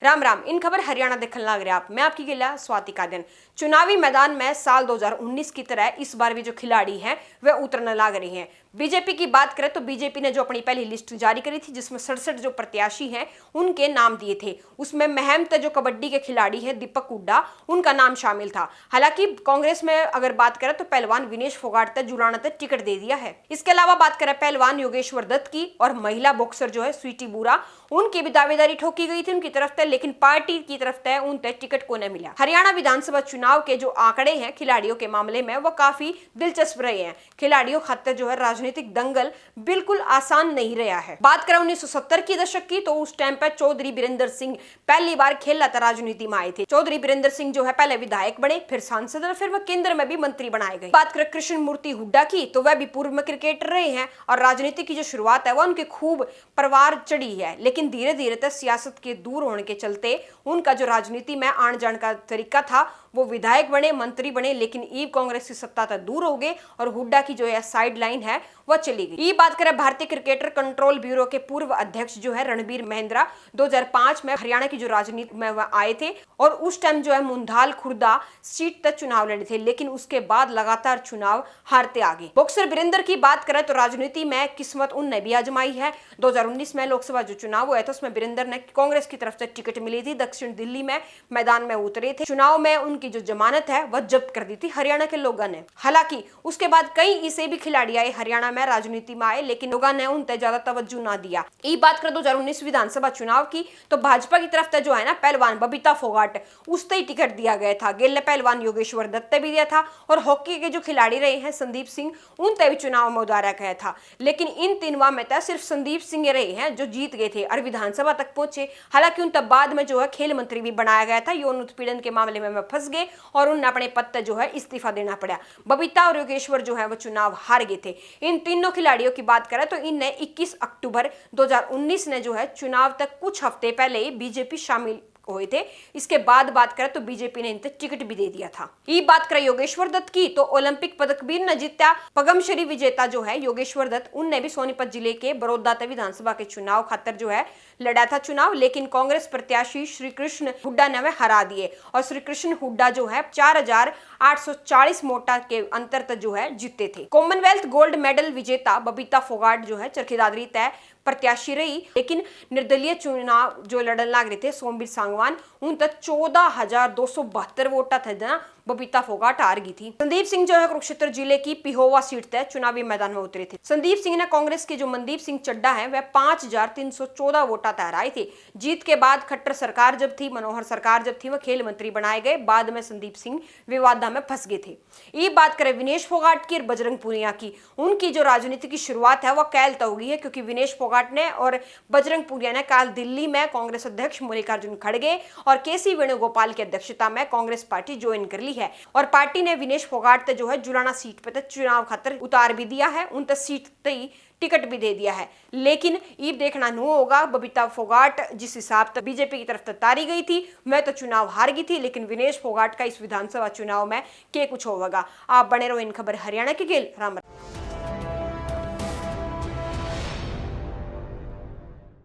राम राम। इन खबर हरियाणा देखने लग रहे आप। मैं आपकी गिला स्वाति का दिन। चुनावी मैदान में साल 2019 की तरह इस बार भी जो खिलाड़ी हैं वे उतरने लग रही हैं। बीजेपी की बात करें तो बीजेपी ने जो अपनी पहली लिस्ट जारी करी थी जिसमें 67 जो प्रत्याशी हैं उनके नाम दिए थे, उसमें महमत जो कबड्डी के खिलाड़ी हैं दीपक हुड्डा, उनका नाम शामिल था। हालांकि कांग्रेस में अगर बात करें तो पहलवान विनेश फोगाट तक जुड़ाना तक टिकट दे दिया है। इसके अलावा बात करें पहलवान योगेश्वर दत्त की और महिला बॉक्सर जो है स्वीटी बुरा, उनकी भी दावेदारी ठोकी गई थी उनकी तरफ से, लेकिन पार्टी की तरफ से उन तक टिकट को न मिला। हरियाणा विधानसभा चुनाव के जो आंकड़े हैं खिलाड़ियों के मामले में वो काफी दिलचस्प रहे हैं। खिलाड़ियों खातिर जो है राजनीतिक दंगल बिल्कुल आसान नहीं रहा है। बात करें 1970 की दशक की तो उस टाइम पर चौधरी बीरेंद्र सिंह पहली बार खेल राजनीति में आए थे। चौधरी बीरेंद्र सिंह जो है पहले विधायक बने, फिर सांसद और फिर वह केंद्र में भी मंत्री बनाए गए। बात करें कृष्ण मूर्ति हुड्डा की तो वह भी पूर्व में क्रिकेटर रहे हैं और राजनीति की जो शुरुआत है वह उनके खूब परिवार चढ़ी है, लेकिन धीरे धीरे तक सियासत के दूर होने के चलते उनका जो राजनीति में आने जाने का तरीका था वो विधायक बने, मंत्री बने, लेकिन ईब कांग्रेस की सत्ता तक दूर हो गए और हुड्डा की जो है साइड लाइन है वह चली गई। ये बात करें भारतीय क्रिकेटर कंट्रोल ब्यूरो के पूर्व अध्यक्ष जो है रणबीर महिंद्रा, 2005 में हरियाणा की जो राजनीति में वह आए थे और उस टाइम जो है मुंधाल खुर्दा सीट तक चुनाव लड़े थे, लेकिन उसके बाद लगातार चुनाव हारते आ गए। बॉक्सर वीरेंद्र की बात करें तो राजनीति में किस्मत उनने भी आजमाई है। 2019 में लोकसभा जो चुनाव हुआ था उसमें वीरेंद्र ने कांग्रेस की तरफ से टिकट मिली थी, दक्षिण दिल्ली में मैदान में उतरे थे। चुनाव में उनकी जो जमानत है वह जब्त कर दी थी हरियाणा के लोगों ने। हालांकि उसके बाद कई इसे भी खिलाड़ी आए हरियाणा में राजनीति में आए, लेकिन लोगों ने उन तक ज्यादा तवज्जो ना दिया। ये बात करें 2019 विधानसभा चुनाव की तो भाजपा की तरफ से जो है ना पहलवान बबीता फोगाट उससे ही टिकट दिया गया था। गिल पहलवान योगेश्वर दत्त भी दिया था और हॉकी के जो खिलाड़ी रहे हैं संदीप सिंह उन तक भी चुनाव में उतारा गया था, लेकिन इन तीनों में तक सिर्फ संदीप सिंह रहे हैं जो जीत गए थे और विधानसभा तक पहुंचे। हालांकि उन तब बाद में जो है खेल मंत्री भी बनाया गया था, यौन उत्पीड़न के मामले में फंस गए और उन्हें अपने पद जो है इस्तीफा देना पड़ा। बबीता और योगेश्वर जो है वो चुनाव हार गए थे। इन तीनों खिलाड़ियों की बात करें तो इनने 21 अक्टूबर 2019 ने जो है चुनाव तक कुछ हफ्ते पहले ही बीजेपी शामिल हुए थे। इसके बाद बात करें तो बीजेपी ने इन्हें टिकट भी दे दिया था। ये बात करें योगेश्वर दत्त की तो ओलंपिक पदक भी न जीता पद्मश्री विजेता जो है योगेश्वर दत्त, उनने भी सोनीपत जिले के बड़ौदा विधानसभा के चुनाव खातर जो है लड़ा था चुनाव, लेकिन कांग्रेस प्रत्याशी श्री कृष्ण हुड्डा ने हमें हरा दिए और श्री कृष्ण हुड्डा जो है 4840 वोटा के अंतर तक जो है जीते थे। कॉमनवेल्थ गोल्ड मेडल विजेता बबीता फोगाट जो है चरखी तय प्रत्याशी रही, लेकिन निर्दलीय चुनाव जो लड़न लग रहे थे सोमवीर सांगवान उन तक 14,272 वोटा थे ना बबीता फोगाट हार गई थी। संदीप सिंह जो है कुरुक्षेत्र जिले की पिहोवा सीट तय चुनावी मैदान में उतरे थे। संदीप सिंह ने कांग्रेस के जो मनदीप सिंह चड्डा है वह 5314 वोटा तहराए थे। जीत के बाद खट्टर सरकार जब थी, मनोहर सरकार जब थी, वह खेल मंत्री बनाए गए। बाद में संदीप सिंह विवादा में फंस गए थे। ये बात करें विनेश फोगाट की और बजरंग पुनिया की, उनकी जो राजनीति की शुरुआत है वह कैल तो होगी है, क्योंकि विनेश फोगाट ने और बजरंग पुनिया ने कल दिल्ली में कांग्रेस अध्यक्ष मल्लिकार्जुन खड़गे और केसी वेणुगोपाल की अध्यक्षता में कांग्रेस पार्टी ज्वाइन कर ली है और पार्टी ने विनेश फोगाट जो है जुलाना सीट पे चुनाव खातर उतार भी दिया है, उन तक सीट तक टिकट भी दे दिया है। लेकिन ये देखना नहीं होगा बबीता फोगाट जिस हिसाब से बीजेपी की तरफ तारी गई थी मैं तो चुनाव हार गई थी, लेकिन विनेश फोगाट का इस विधानसभा चुनाव में क्या कुछ होगा। आप बने रहो इन खबर हरियाणा के गेल। राम।